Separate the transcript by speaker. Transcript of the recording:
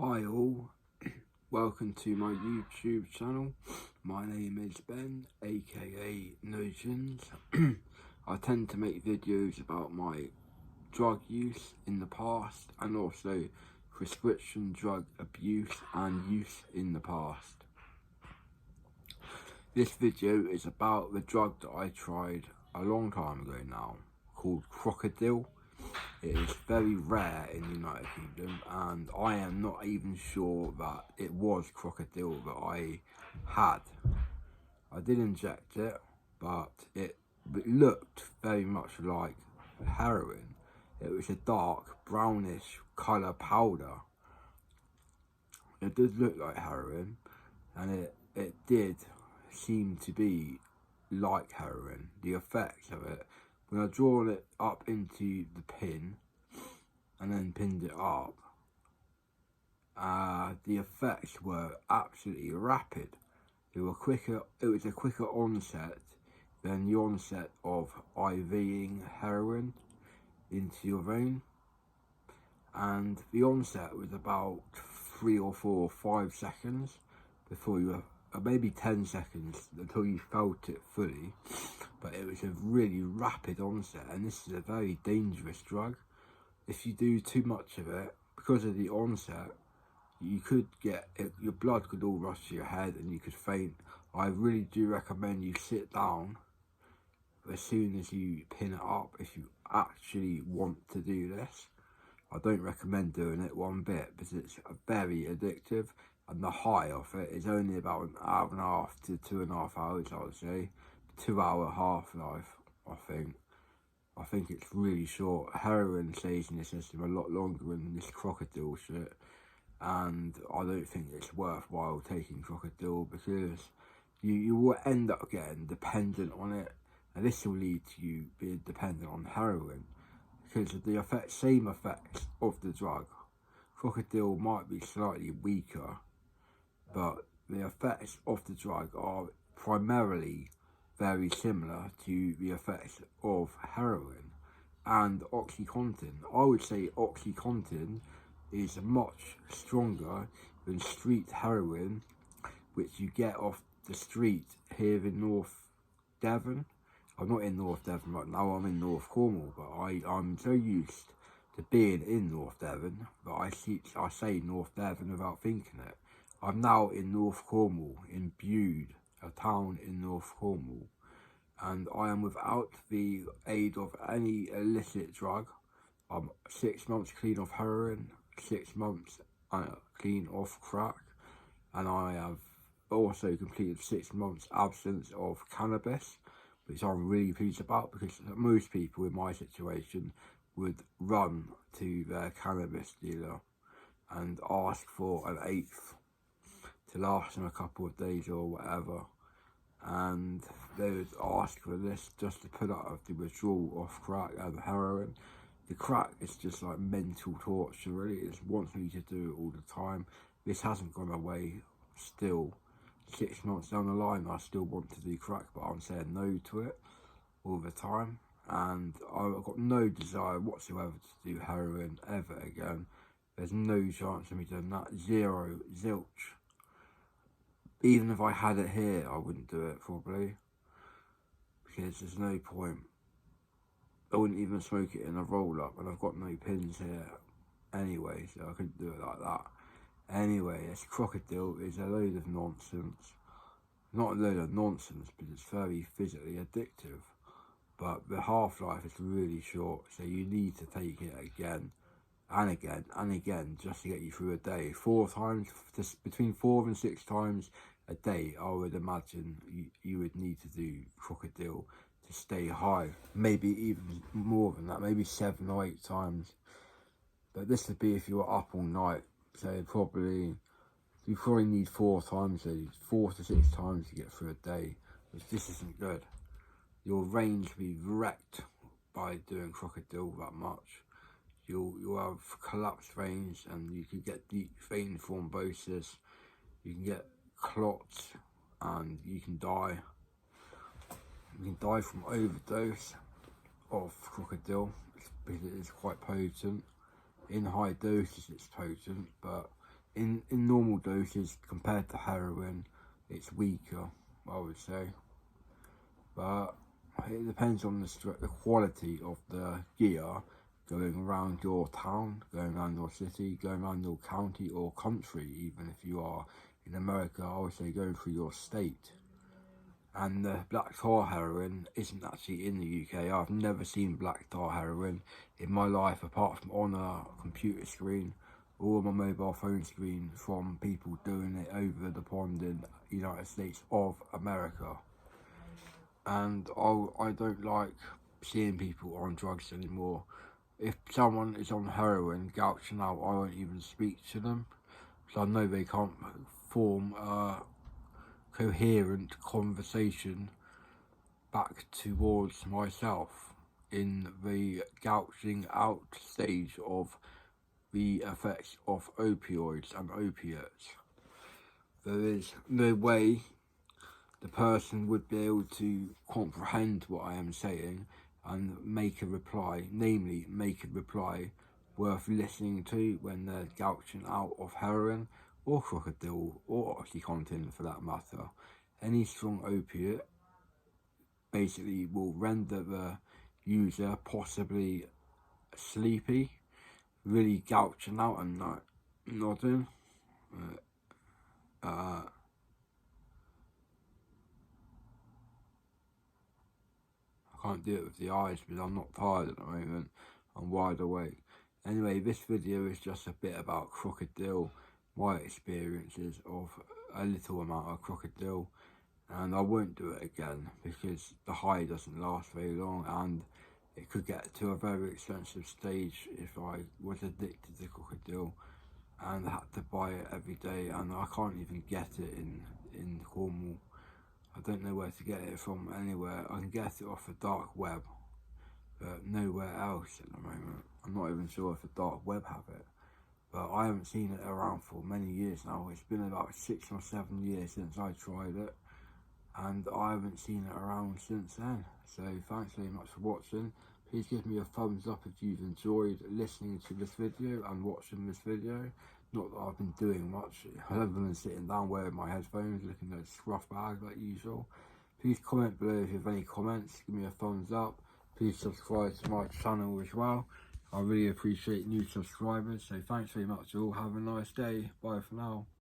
Speaker 1: Hi all, welcome to my YouTube channel. My name is Ben, aka Notions. I tend to make videos about my drug use in the past and also prescription drug abuse and use in the past. This video is about the drug that I tried a long time ago now, called Krokadil. It is very rare in the United Kingdom, and I am not even sure that it was Krokadil that I had. I did inject it, but it looked very much like heroin. It was a dark brownish colour powder. It did look like heroin, and it did seem to be like heroin, the effects of it. When I drawn it up into the pin and then pinned it up, the effects were absolutely rapid. It was a quicker onset than the onset of IVing heroin into your vein, and the onset was about 3 or 4 or 5 seconds before you, maybe 10 seconds until you felt it fully. But it was a really rapid onset, and this is a very dangerous drug. If you do too much of it, because of the onset, you could get it, your blood could all rush to your head and you could faint. I really do recommend you sit down as soon as you pin it up if you actually want to do this. I don't recommend doing it one bit because it's very addictive, and the high of it is only about an hour and a half to 2.5 hours, I would say. 2-hour half-life, I think. I think it's really short. Heroin stays in the system a lot longer than this Krokadil shit, and I don't think it's worthwhile taking Krokadil because you will end up getting dependent on it, and this will lead to you being dependent on heroin because of the same effects of the drug. Krokadil might be slightly weaker, but the effects of the drug are primarily very similar to the effects of heroin and OxyContin. I would say OxyContin is much stronger than street heroin, which you get off the street here in North Devon. I'm not in North Devon right now, I'm in North Cornwall, but I'm so used to being in North Devon that I say North Devon without thinking it. I'm now in North Cornwall, in Bude, a town in North Cornwall, and I am without the aid of any illicit drug. I'm 6 months clean off heroin, 6 months clean off crack, and I have also completed 6 months absence of cannabis, which I'm really pleased about because most people in my situation would run to their cannabis dealer and ask for an eighth to last them a couple of days or whatever, and they would ask for this just to put up the withdrawal of crack and heroin. The crack is just like mental torture, really. It wants me to do it all the time. This hasn't gone away still. 6 months down the line, I still want to do crack, but I'm saying no to it all the time, and I've got no desire whatsoever to do heroin ever again. There's no chance of me doing that. Zero, zilch. Even if I had it here, I wouldn't do it probably, because there's no point. I wouldn't even smoke it in a roll-up, and I've got no pins here anyway, so I couldn't do it like that. Anyway, this Krokadil is a load of nonsense. Not a load of nonsense, but it's very physically addictive. But the half-life is really short, so you need to take it again and again and again just to get you through a day. 4 times, just between 4 and 6 times a day, I would imagine you would need to do Krokadil to stay high. Maybe even more than that, maybe 7 or 8 times. But this would be if you were up all night, so you probably need 4 times, so 4 to 6 times to get through a day, which this isn't good. Your range will be wrecked by doing Krokadil that much. You'll have collapsed veins, and you can get deep vein thrombosis, you can get clots, and you can die. You can die from overdose of Krokadil because it is quite potent. In high doses it's potent, but in normal doses compared to heroin, it's weaker, I would say. But it depends on the quality of the gear going around your town, going around your city, going around your county or country. Even if you are in America, I would say going through your state. And the black tar heroin isn't actually in the UK. I've never seen black tar heroin in my life apart from on a computer screen or my mobile phone screen from people doing it over the pond in the United States of America. And I don't like seeing people on drugs anymore. If someone is on heroin gouching out, I won't even speak to them, because I know they can't form a coherent conversation back towards myself in the gouging out stage of the effects of opioids and opiates. There is no way the person would be able to comprehend what I am saying and make a reply, namely make a reply worth listening to when they're gouging out of heroin or Krokadil or OxyContin for that matter. Any strong opiate basically will render the user possibly sleepy, really gouging out and not nodding. I can't do it with the eyes because I'm not tired at the moment. I'm wide awake. Anyway, this video is just a bit about Krokadil, my experiences of a little amount of Krokadil, and I won't do it again because the high doesn't last very long and it could get to a very expensive stage if I was addicted to Krokadil and had to buy it every day, and I can't even get it in Cornwall. I don't know where to get it from anywhere. I can get it off the dark web, but nowhere else at the moment. I'm not even sure if the dark web have it, but I haven't seen it around for many years now. It's been about 6 or 7 years since I tried it, and I haven't seen it around since then. So thanks very much for watching. Please give me a thumbs up if you've enjoyed listening to this video and watching this video. Not that I've been doing much, other than sitting down wearing my headphones, looking at a scruff bag like usual. Please comment below if you have any comments, give me a thumbs up. Please subscribe to my channel as well. I really appreciate new subscribers, so thanks very much all. Have a nice day. Bye for now.